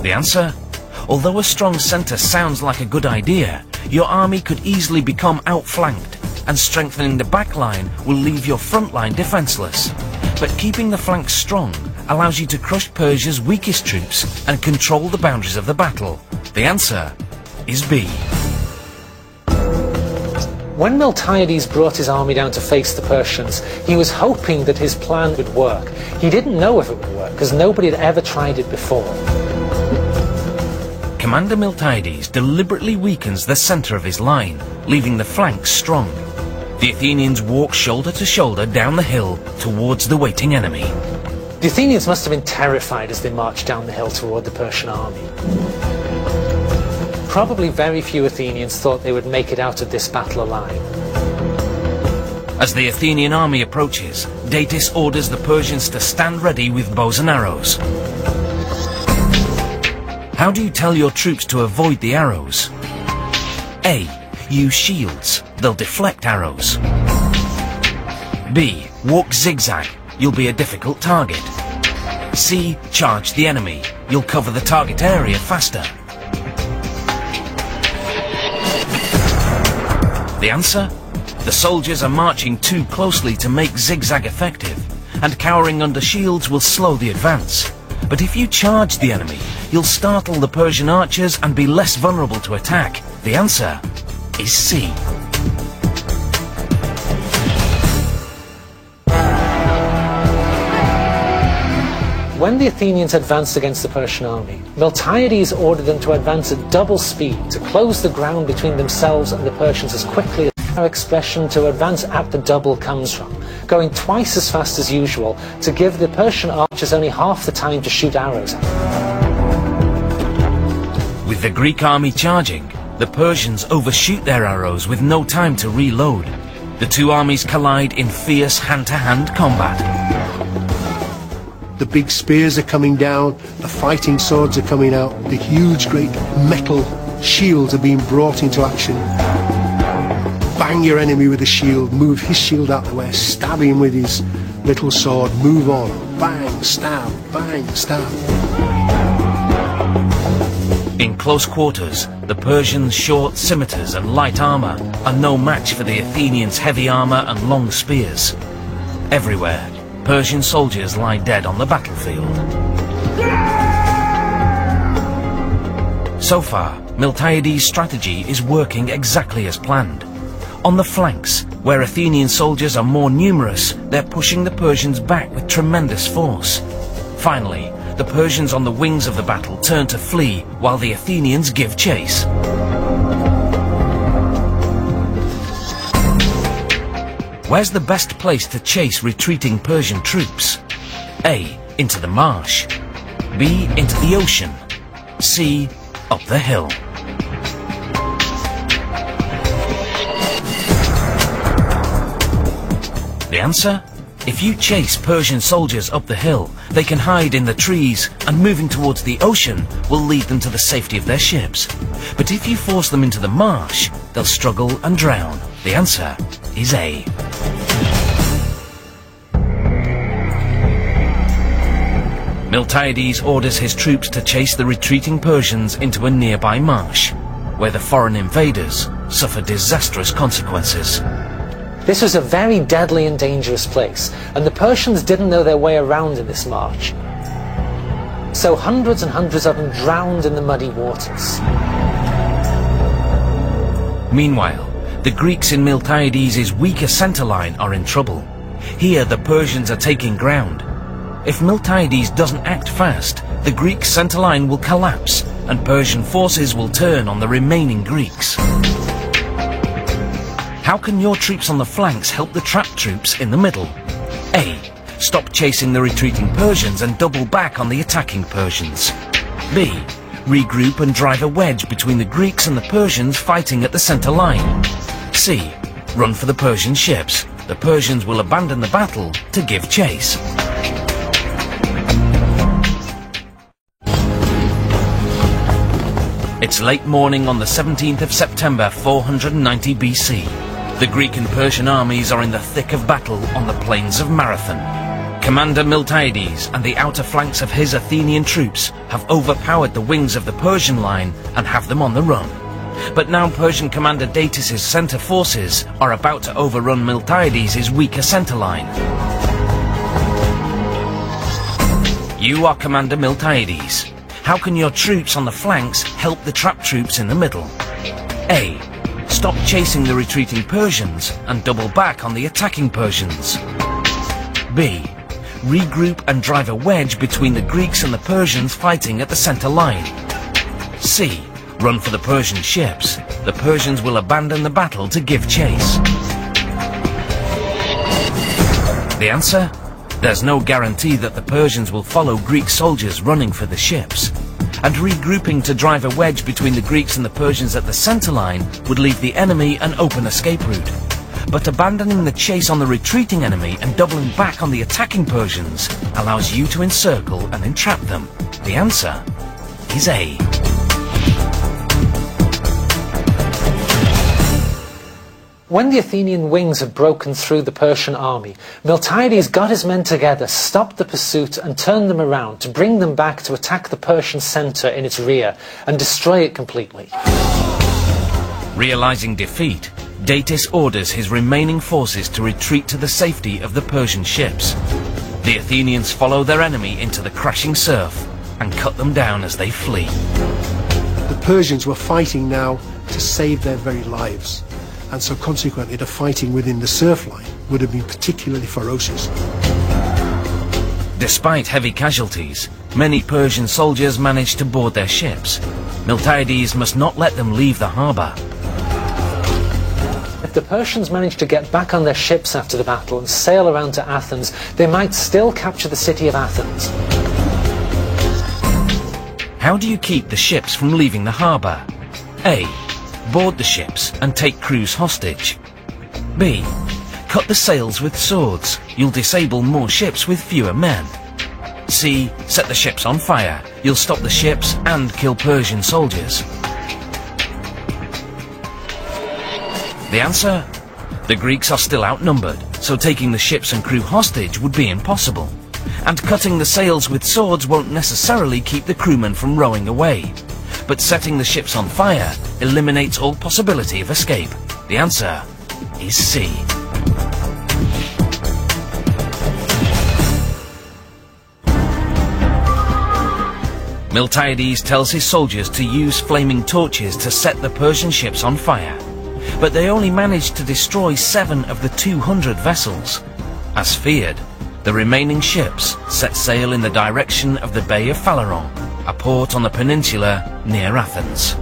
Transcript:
The answer? Although a strong centre sounds like a good idea, your army could easily become outflanked, and strengthening the back line will leave your front line defenceless. But keeping the flanks strong allows you to crush Persia's weakest troops and control the boundaries of the battle. The answer is B. When Miltiades brought his army down to face the Persians, he was hoping that his plan would work. He didn't know if it would work, because nobody had ever tried it before. Commander Miltiades deliberately weakens the centre of his line, leaving the flanks strong. The Athenians walk shoulder to shoulder down the hill towards the waiting enemy. The Athenians must have been terrified as they marched down the hill toward the Persian army. Probably very few Athenians thought they would make it out of this battle alive. As the Athenian army approaches, Datis orders the Persians to stand ready with bows and arrows. How do you tell your troops to avoid the arrows? A. Use shields. They'll deflect arrows. B. Walk zigzag. You'll be a difficult target. C. Charge the enemy. You'll cover the target area faster. The answer? The soldiers are marching too closely to make zigzag effective, and cowering under shields will slow the advance. But if you charge the enemy, you'll startle the Persian archers and be less vulnerable to attack. The answer is C. When the Athenians advanced against the Persian army, Miltiades ordered them to advance at double speed to close the ground between themselves and the Persians as quickly as our expression to advance at the double comes from, going twice as fast as usual to give the Persian archers only half the time to shoot arrows at them. With the Greek army charging, the Persians overshoot their arrows with no time to reload. The two armies collide in fierce hand-to-hand combat. The big spears are coming down, the fighting swords are coming out, the huge great metal shields are being brought into action. Bang your enemy with a shield, move his shield out the way, stab him with his little sword, move on, bang, stab, stab. In close quarters, the Persians' short scimitars and light armour are no match for the Athenians' heavy armour and long spears. Everywhere, Persian soldiers lie dead on the battlefield. So far, Miltiades' strategy is working exactly as planned. On the flanks, where Athenian soldiers are more numerous, they're pushing the Persians back with tremendous force. Finally, the Persians on the wings of the battle turn to flee, while the Athenians give chase. Where's the best place to chase retreating Persian troops? A. Into the marsh. B. Into the ocean. C. Up the hill. The answer? If you chase Persian soldiers up the hill, they can hide in the trees, and moving towards the ocean will lead them to the safety of their ships. But if you force them into the marsh, they'll struggle and drown. The answer is A. Miltiades orders his troops to chase the retreating Persians into a nearby marsh, where the foreign invaders suffer disastrous consequences. This was a very deadly and dangerous place, and the Persians didn't know their way around in this march. So hundreds and hundreds of them drowned in the muddy waters. Meanwhile, the Greeks in Miltiades' weaker centre line are in trouble. Here the Persians are taking ground. If Miltiades doesn't act fast, the Greek centre line will collapse, and Persian forces will turn on the remaining Greeks. How can your troops on the flanks help the trapped troops in the middle? A. Stop chasing the retreating Persians and double back on the attacking Persians. B. Regroup and drive a wedge between the Greeks and the Persians fighting at the centre line. C. Run for the Persian ships. The Persians will abandon the battle to give chase. It's late morning on the 17th of September 490 BC. The Greek and Persian armies are in the thick of battle on the plains of Marathon. Commander Miltiades and the outer flanks of his Athenian troops have overpowered the wings of the Persian line and have them on the run. But now Persian commander Datis' centre forces are about to overrun Miltiades' weaker centre line. You are Commander Miltiades. How can your troops on the flanks help the trapped troops in the middle? A. Stop chasing the retreating Persians and double back on the attacking Persians. B. Regroup and drive a wedge between the Greeks and the Persians fighting at the centre line. C. Run for the Persian ships. The Persians will abandon the battle to give chase. The answer? There's no guarantee that the Persians will follow Greek soldiers running for the ships. And regrouping to drive a wedge between the Greeks and the Persians at the centre line would leave the enemy an open escape route. But abandoning the chase on the retreating enemy and doubling back on the attacking Persians allows you to encircle and entrap them. The answer is A. When the Athenian wings had broken through the Persian army, Miltiades got his men together, stopped the pursuit and turned them around to bring them back to attack the Persian centre in its rear and destroy it completely. Realizing defeat, Datis orders his remaining forces to retreat to the safety of the Persian ships. The Athenians follow their enemy into the crashing surf and cut them down as they flee. The Persians were fighting now to save their very lives, and so consequently the fighting within the surf line would have been particularly ferocious. Despite heavy casualties, many Persian soldiers managed to board their ships. Miltiades must not let them leave the harbour. If the Persians managed to get back on their ships after the battle and sail around to Athens, they might still capture the city of Athens. How do you keep the ships from leaving the harbour? A. Board the ships and take crews hostage. B. Cut the sails with swords. You'll disable more ships with fewer men. C. Set the ships on fire. You'll stop the ships and kill Persian soldiers. The answer? The Greeks are still outnumbered, so taking the ships and crew hostage would be impossible. And cutting the sails with swords won't necessarily keep the crewmen from rowing away. But setting the ships on fire eliminates all possibility of escape. The answer is C. Miltiades tells his soldiers to use flaming torches to set the Persian ships on fire. But they only managed to destroy 7 of the 200 vessels. As feared, the remaining ships set sail in the direction of the Bay of Phaleron, a port on the peninsula near Athens.